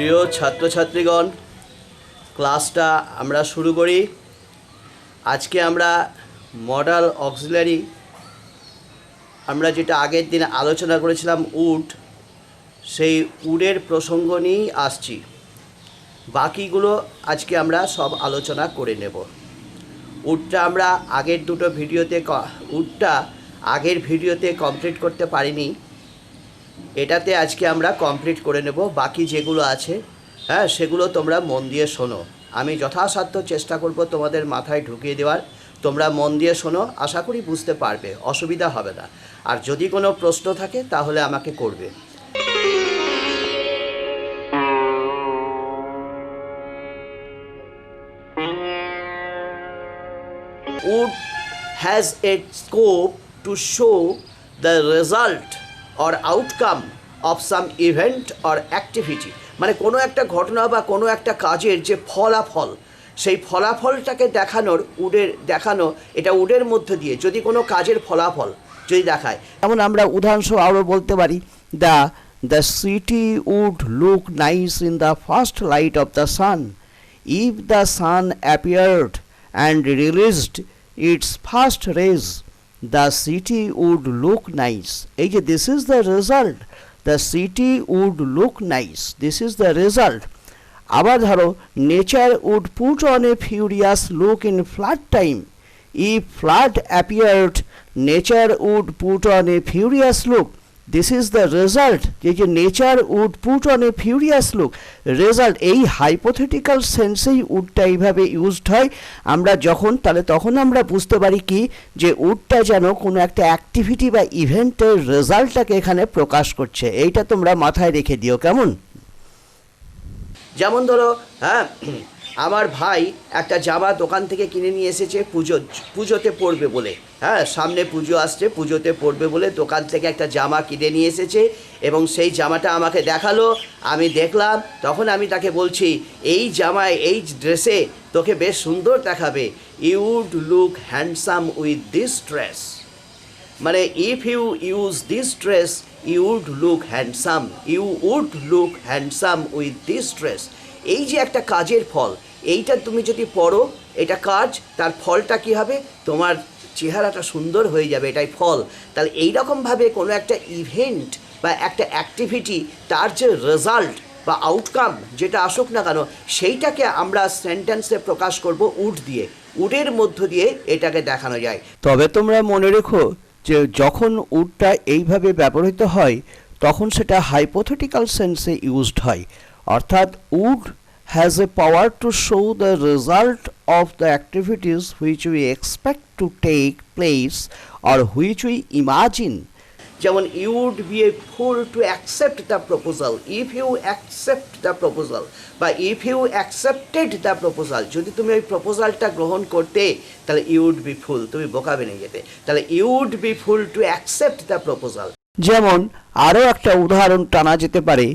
প্রিয় ছাত্রছাত্রীগণ, ক্লাসটা আমরা শুরু করি। আজকে আমরা মডাল অক্সিলারি আমরা যেটা আগের দিন আলোচনা করেছিলাম উড, সেই উডের প্রসঙ্গ নিয়েই আসছি। বাকিগুলো আজকে আমরা সব আলোচনা করে নেব। উডটা আমরা আগের ভিডিওতে কমপ্লিট করতে পারিনি, এটাতে আজকে আমরা কমপ্লিট করে নেব। বাকি যেগুলো আছে সেগুলো তোমরা মন দিয়ে শোনো। আমি যথাসাধ্য চেষ্টা করব তোমাদের মাথায় ঢুকিয়ে দেওয়ার। তোমরা মন দিয়ে শোনো, আশা করি বুঝতে পারবে, অসুবিধা হবে না। আর যদি কোনো প্রশ্ন থাকে তাহলে আমাকে করবে। Wood has a scope to show the result or outcome of some event or activity, মানে কোনো একটা ঘটনা বা কোনো একটা কাজের যে ফলাফল, সেই ফলাফলটাকে দেখানো এটা উডের মধ্যে দিয়ে যদি কোনো কাজের ফলাফল যদি দেখায়। যেমন আমরা উদাহরণস্বরূপ আরও বলতে পারি, the city would look nice in the first light of the sun if the sun appeared and released its first rays, the city would look nice. This is the result. The city would look nice. This is the result. আবার ধরো, nature would put on a furious look in flood time. If flood appeared, nature would put on a furious look. This is the result. যে nature would put on a furious look, result. এই hypothetical সেন্সেই উডটা এইভাবে used হয়। আমরা তখন আমরা বুঝতে পারি কি, যে উডটা যেন কোনো একটা অ্যাক্টিভিটি বা ইভেন্টের রেজাল্টটাকে এখানে প্রকাশ করছে। এইটা তোমরা মাথায় রেখে দিও, কেমন? যেমন ধরো, আমার ভাই একটা জামা দোকান থেকে কিনে নিয়ে এসেছে পুজোতে পরবে বলে। সামনে পুজো আসছে, পুজোতে পরবে বলে দোকান থেকে একটা জামা কিনে নিয়ে এসেছে এবং সেই জামাটা আমাকে দেখালো, আমি দেখলাম। তখন আমি তাকে বলছি, এই জামায়, এই ড্রেসে তোকে বেশ সুন্দর দেখাবে। You would look handsome with this dress. মানে if you use this dress you would look handsome, you would look handsome with this dress. এই যে একটা কাজের ফল, এইটা তুমি যদি পড়ো, এটা কাজ, তার ফলটা কী হবে? তোমার চেহারাটা সুন্দর হয়ে যাবে, এটাই ফল। তাহলে এইরকমভাবে কোনো একটা ইভেন্ট বা একটা অ্যাক্টিভিটি, তার যে রেজাল্ট বা আউটকাম যেটা আসুক না কেন, সেইটাকে আমরা সেন্টেন্সে প্রকাশ করব উড দিয়ে। উডের মধ্য দিয়ে এটাকে দেখানো যায়। তবে তোমরা মনে রেখো যে যখন উডটা এইভাবে ব্যবহৃত হয় তখন সেটা হাইপোথেটিক্যাল সেন্সে ইউজড হয়। অর্থাৎ would has a power to show the result of the activities which we expect to take place or which we imagine. যেমন you would be a fool to accept the proposal if you accept the proposal, বা if you accepted the proposal, যদি তুমি ওই প্রপোজালটা গ্রহণ করতে তাহলে you would be fool, তুমি বোকা বেনে যেতে। তাহলে you would be fool to accept the proposal। যেমন আরও একটা উদাহরণ টানা যেতে পারে,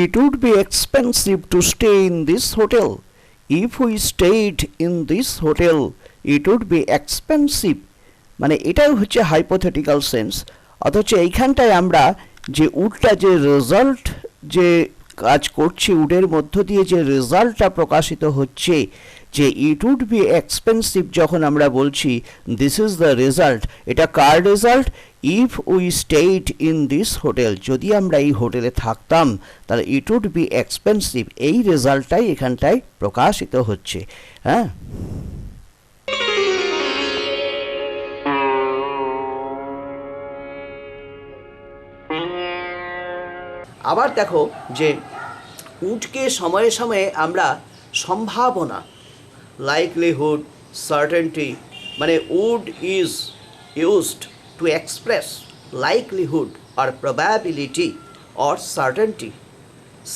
It would be expensive to stay in this hotel. If we stayed in this hotel, it would be expensive. মানে এটাই হচ্ছে হাইপোথেটিক্যাল সেন্স। অথচ এইখানটায় আমরা যে উডটা যে রেজাল্ট যে কাজ করছে, উডের মধ্য দিয়ে যে রেজাল্টটা প্রকাশিত হচ্ছে, যে ইট উড বি এক্সপেন্সিভ, যখন আমরা বলছি দিস ইজ দ্য রেজাল্ট, এটা কার result? If we stayed in this hotel, যদি আমরা এই হোটেলে থাকতাম তাহলে ইট উড বি এক্সপেন্সিভ। এই রেজাল্টটাই এখানটায় প্রকাশিত হচ্ছে। আবার দেখো যে উডকে সময়ে সময়ে আমরা সম্ভাবনা, লাইকলিহুড, সার্টেনটি, মানে would is used to express likelihood আর প্রবাবিলিটি অর সার্টেনটি।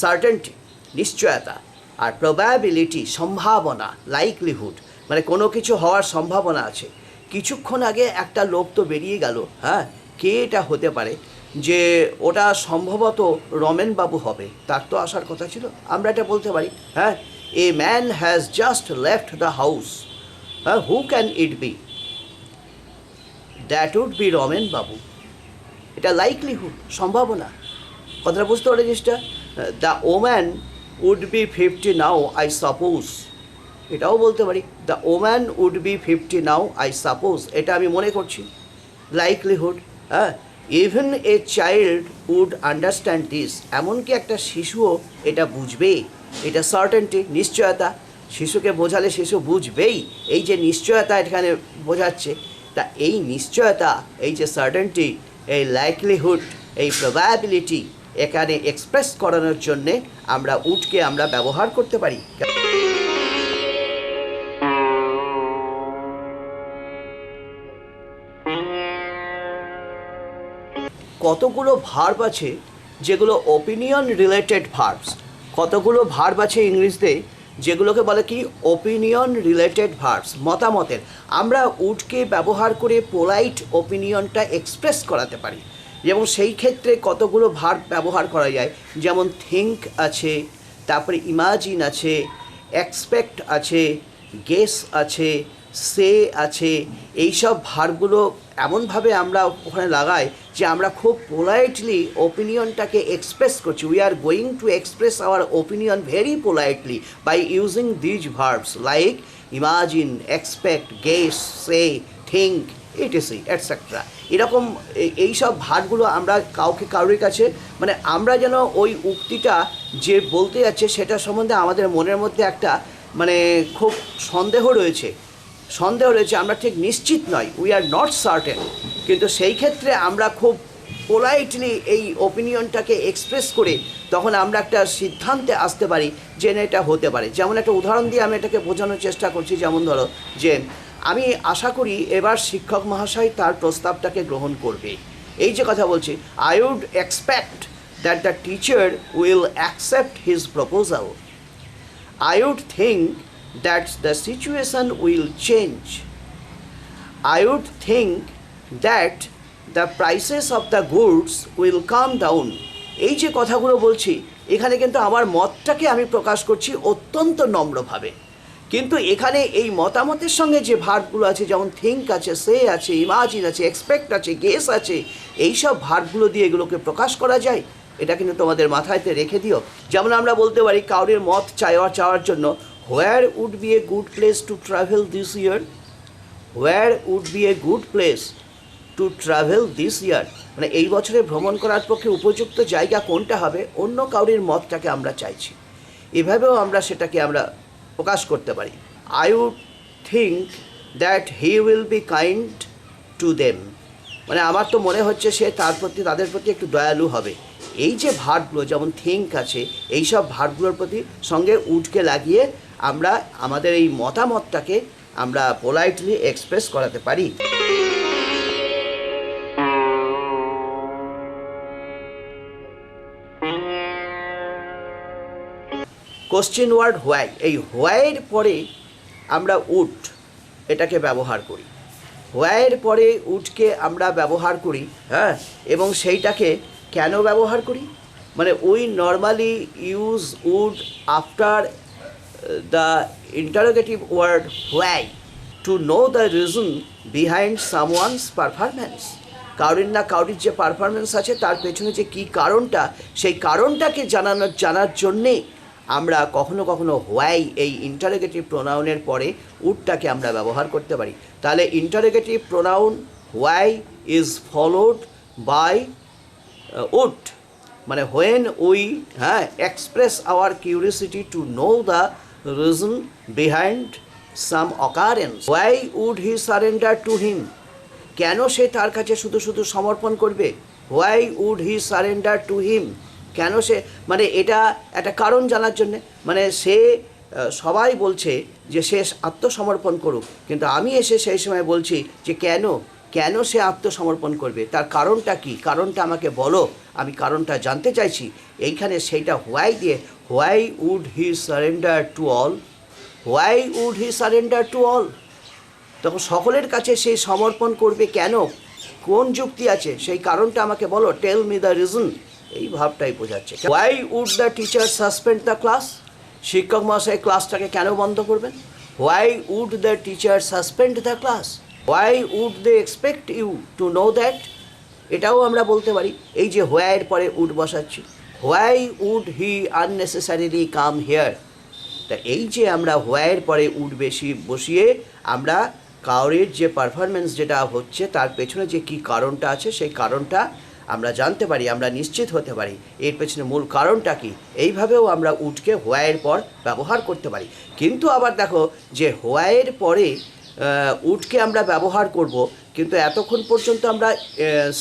সার্টেনটি নিশ্চয়তা, আর প্রবাবিলিটি সম্ভাবনা, লাইকলিহুড মানে কোনো কিছু হওয়ার সম্ভাবনা আছে। কিছুক্ষণ আগে একটা লোক তো বেরিয়ে গেল, কে এটা হতে পারে? যে ওটা সম্ভবত রমেন বাবু হবে, তার তো আসার কথা ছিল। আমরা এটা বলতে পারি, a man has just left the house, who can it be? That would be Ramen babu. এটা লাইকলিহুড, সম্ভাবনা। কথাটা বুঝতে পারে জিনিসটা। The woman would be 50 now I suppose, এটাও বলতে পারি the woman would be 50 now I suppose, এটা আমি মনে করছি। লাইকলিহুড, হ্যাঁ, even a child would understand this, এমনকি একটা শিশুও এটা বুঝবে, এটা সার্টেনটি, নিশ্চয়তা। শিশুকে বোঝালে শিশু বুঝবেই, এই যে নিশ্চয়তা এখানে বোঝাচ্ছে, তা এই নিশ্চয়তা, এই যে সার্টেনটি, এই লাইকলিহুড, এই প্রবাবিলিটি এখানে এক্সপ্রেস করানোর জন্যে আমরা উডকে আমরা ব্যবহার করতে পারি। কতগুলো ভার্ব আছে যেগুলো ওপিনিয়ন রিলেটেড ভার্বস, কতগুলো ভার্ব আছে ইংরেজিতে যেগুলোকে বলে কি ওপিনিয়ন রিলেটেড ভার্বস, মতামতের। আমরা উডকে ব্যবহার করে পোলাইট ওপিনিয়নটা এক্সপ্রেস করাতে পারি, এবং সেই ক্ষেত্রে কতগুলো ভার্ব ব্যবহার করা যায়, যেমন থিঙ্ক আছে, তারপরে ইমাজিন আছে, এক্সপেক্ট আছে, গেস আছে, সে আছে। এইসব ভার্বগুলো এমনভাবে আমরা ওখানে লাগাই যে আমরা খুব পোলাইটলি ওপিনিয়নটাকে এক্সপ্রেস করছি। We are going to express our opinion very politely by using these verbs like imagine, expect, guess, say, think, ETC etcetera. এরকম এইসব ভার্বগুলো আমরা কারোর কাছে মানে আমরা যেন ওই উক্তিটা যে বলতে যাচ্ছে সেটা সম্বন্ধে আমাদের মনের মধ্যে একটা মানে খুব সন্দেহ রয়েছে, আমরা ঠিক নিশ্চিত নয়, উই আর নট সার্টেন, কিন্তু সেই ক্ষেত্রে আমরা খুব পোলাইটলি এই ওপিনিয়নটাকে এক্সপ্রেস করে তখন আমরা একটা সিদ্ধান্তে আসতে পারি যে না এটা হতে পারে। যেমন একটা উদাহরণ দিয়ে আমি এটাকে বোঝানোর চেষ্টা করছি, যেমন ধরো যে আমি আশা করি এবার শিক্ষক মহাশয় তার প্রস্তাবটাকে গ্রহণ করবে, এই যে কথা বলছি, I would expect that the teacher will accept his proposal, I would think that the situation will change, I would think that the prices of the goods will come down। এই যে কথাগুলো বলছি এখানে কিন্তু আমার মতটাকে আমি প্রকাশ করছি অত্যন্ত নম্রভাবে, কিন্তু এখানে এই মতামতের সঙ্গে যে ভার্বগুলো আছে, যেমন থিঙ্ক আছে, সে আছে, ইমাজিন আছে, এক্সপেক্ট আছে, গেস আছে, এইসব ভার্বগুলো দিয়ে এগুলোকে প্রকাশ করা যায়। এটা কিন্তু তোমাদের মাথায়তে রেখে দিও। যেমন আমরা বলতে পারি কাউরের মত চাওয়ার জন্য, where would be a good place to travel this year, where would be a good place to travel this year, মানে এই বছরে ভ্রমণ করার পক্ষে উপযুক্ত জায়গা কোনটা হবে, অন্য কাউরির মতটাকে আমরা চাইছি, এভাবেও আমরা সেটাকে আমরা প্রকাশ করতে পারি। I would think that he will be kind to them, মানে আমার তো মনে হচ্ছে সে তাদের প্রতি একটু দয়ালু হবে। এই যে ভার্বগুলো যেমন থিঙ্ক আছে, এইসব ভার্বগুলোর প্রতি সঙ্গে উডকে লাগিয়ে আমরা আমাদের এই মতামতটাকে আমরা পোলাইটলি এক্সপ্রেস করাতে পারি। কোশ্চেন ওয়ার্ড হোয়াই, এই হোয়াইয়ের পরে আমরা উড এটাকে ব্যবহার করি, হোয়াইয়ের পরে উডকে আমরা ব্যবহার করি, হ্যাঁ, এবং সেইটাকে কেন ব্যবহার করি, মানে we normally use would after the interrogative word why to know the reason behind someone's performance, কারোর যে পারফরমেন্স আছে তার পেছনে যে কী কারণটা, সেই কারণটাকে জানার জন্যে আমরা কখনো কখনো হোয়াই এই ইন্টারোগেটিভ প্রোনাউনের পরে উডটাকে আমরা ব্যবহার করতে পারি। তাহলে interrogative pronoun why is followed by would, মানে when we express our curiosity to know the reason behind some occurrence, why would he surrender to him, কেন সে তার কাছে শুধু সমর্পণ করবে, why would he surrender to him, কেন সে, মানে এটা একটা কারণ জানার জন্যে, মানে সে সবাই বলছে যে সে আত্মসমর্পণ করুক, কিন্তু আমি এসে সেই সময় বলছি যে কেন সে আত্মসমর্পণ করবে, তার কারণটা কি, কারণটা আমাকে বলো, আমি কারণটা জানতে চাইছি। এইখানে সেইটা হোয়াই দিয়ে, why would he surrender to all, why would he surrender to all, তখন সকলের কাছে সে সমর্পণ করবে কেন, কোন যুক্তি আছে, সেই কারণটা আমাকে বলো, টেল মি দ্য রিজন, এই ভাবটাই বোঝাচ্ছে। Why would the teacher suspend the class, শিক্ষক মহাশয় ক্লাসটাকে কেন বন্ধ করবেন, why would the teacher suspend the class, why would they expect you to know that, এটাও আমরা বলতে পারি। এই যে হোয়াইয়ের পরে উড বসাচ্ছি, why would he unnecessarily come here. তা এই যে আমরা হোয়াইয়ের পরে উড বসিয়ে আমরা কাউরের যে পারফরমেন্স যেটা হচ্ছে তার পেছনে যে কী কারণটা আছে সেই কারণটা আমরা জানতে পারি, আমরা নিশ্চিত হতে পারি এর পেছনে মূল কারণটা কী। এইভাবেও আমরা উডকে হোয়াইয়ের পর ব্যবহার করতে পারি। কিন্তু আবার দেখো যে হোয়াইয়ের পরে উডকে আমরা ব্যবহার করব, কিন্তু এতক্ষণ পর্যন্ত আমরা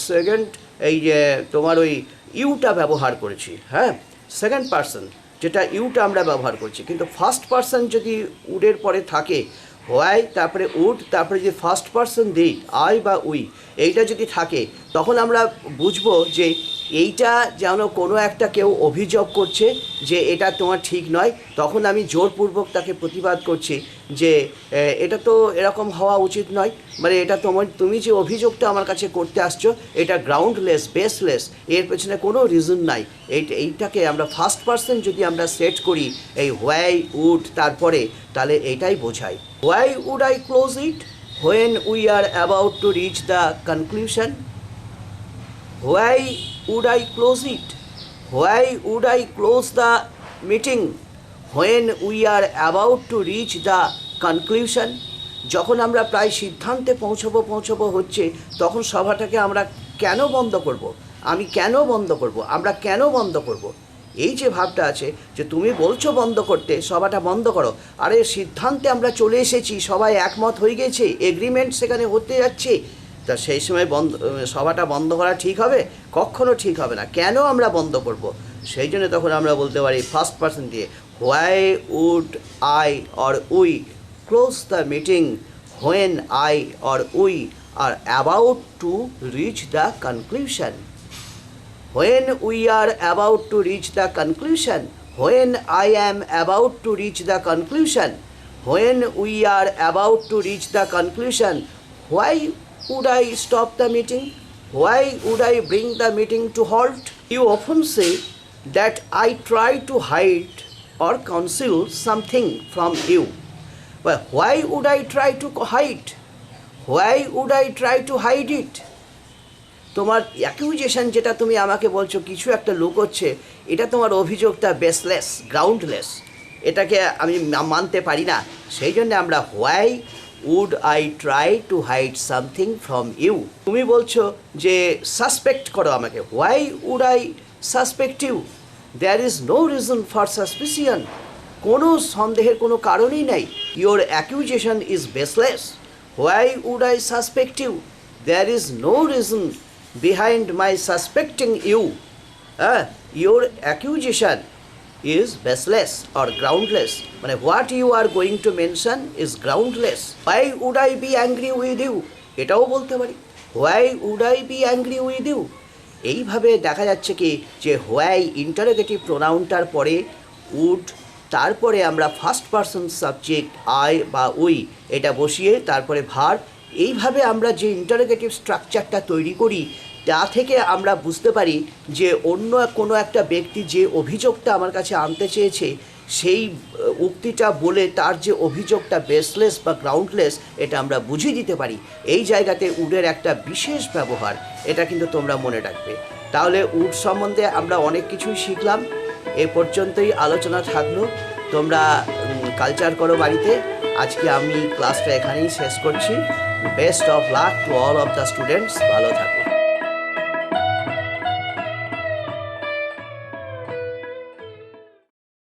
সেকেন্ড এই যে তোমার ওই ইউটা ব্যবহার করেছি, হ্যাঁ, সেকেন্ড পারসন যেটা ইউটা আমরা ব্যবহার করছি। কিন্তু ফার্স্ট পারসন যদি উডের পরে থাকে, হোয়াই তারপরে উড তারপরে যদি ফার্স্ট পারসন দিই আই বা উই, এইটা যদি থাকে তখন আমরা বুঝবো যে এইটা যেন কোনো একটা কেউ অভিযোগ করছে যে এটা তোমার ঠিক নয়। তখন আমি জোরপূর্বক তাকে প্রতিবাদ করছি যে এটা তো এরকম হওয়া উচিত নয়, মানে এটা তুমি যে অভিযোগটা আমার কাছে করতে আসছো এটা গ্রাউন্ডলেস, বেসলেস, এর পেছনে কোনো রিজন নাই। এইটাকে আমরা ফার্স্ট পারসন যদি আমরা সেট করি এই হোয়াই উড তারপরে, তাহলে এটাই বোঝায়। Why would I close it when we are about to reach the conclusion? Why would I close it? Why would I close the meeting when we are about to reach the conclusion? যখন আমরা প্রায় সিদ্ধান্তে পৌঁছবো হচ্ছে, তখন সভাটাকে আমরা কেন বন্ধ করব? আমি কেন বন্ধ করব? আমরা কেন বন্ধ করব? এই যে ভাবটা আছে যে তুমি বলছো বন্ধ করতে, সভাটা বন্ধ করো। আরে সিদ্ধান্তে আমরা চলে এসেছি, সবাই একমত হয়ে গেছে, এগ্রিমেন্ট সেখানে হতে যাচ্ছে, তা সেই সময় সভাটা বন্ধ করা ঠিক হবে? কখনো ঠিক হবে না। কেন আমরা বন্ধ করব? সেই জন্য তখন আমরা বলতে পারি ফার্স্ট পারসন দিয়ে, why would I or we close the meeting when I or we are about to reach the conclusion? When we are about to reach the conclusion, when I am about to reach the conclusion, when we are about to reach the conclusion, why would I stop the meeting? Why would I bring the meeting to halt? You often say that I try to hide or conceal something from you. But why would I try to hide? Why would I try to hide it? তোমার অ্যাকিউজেশন যেটা তুমি আমাকে বলছো কিছু একটা লুকোচ্ছে, এটা তোমার অভিযোগটা বেসলেস, গ্রাউন্ডলেস, এটাকে আমি মানতে পারি না। সেই জন্য আমরা why would I try to hide something from you? তুমি বলছো যে সাসপেক্ট করো আমাকে, why would I suspect you? There is no reason for suspicion. কোনো সন্দেহের কোনো কারণই নাই। Your accusation is baseless. Why would I suspect you? There is no reason behind my suspecting you. Your accusation is baseless or groundless. মানে what you are going to mention is groundless. Why would I be angry with you? এটাও বলতে পারি, why would I be angry with you? এইভাবে দেখা যাচ্ছে কি যে why interrogative প্রোনাউনটার পরে উড, তারপরে আমরা ফার্স্ট পারসন সাবজেক্ট আই বা উই এটা বসিয়ে তারপরে ভার্ব, এইভাবে আমরা যে ইন্টারোগেটিভ স্ট্রাকচারটা তৈরি করি তা থেকে আমরা বুঝতে পারি যে অন্য কোনো একটা ব্যক্তি যে অভিযোগটা আমার কাছে আনতে চেয়েছে সেই উক্তিটা বলে তার যে অভিযোগটা বেসলেস বা গ্রাউন্ডলেস এটা আমরা বুঝিয়ে দিতে পারি। এই জায়গাতে উডের একটা বিশেষ ব্যবহার, এটা কিন্তু তোমরা মনে রাখবে। তাহলে উড সম্বন্ধে আমরা অনেক কিছুই শিখলাম, এ পর্যন্তই আলোচনা থাকলো। তোমরা কালচার করো বাড়িতে। আজকে আমি ক্লাসটা এখানেই শেষ করছি। Best of luck to all of the students. ভালো থাকো।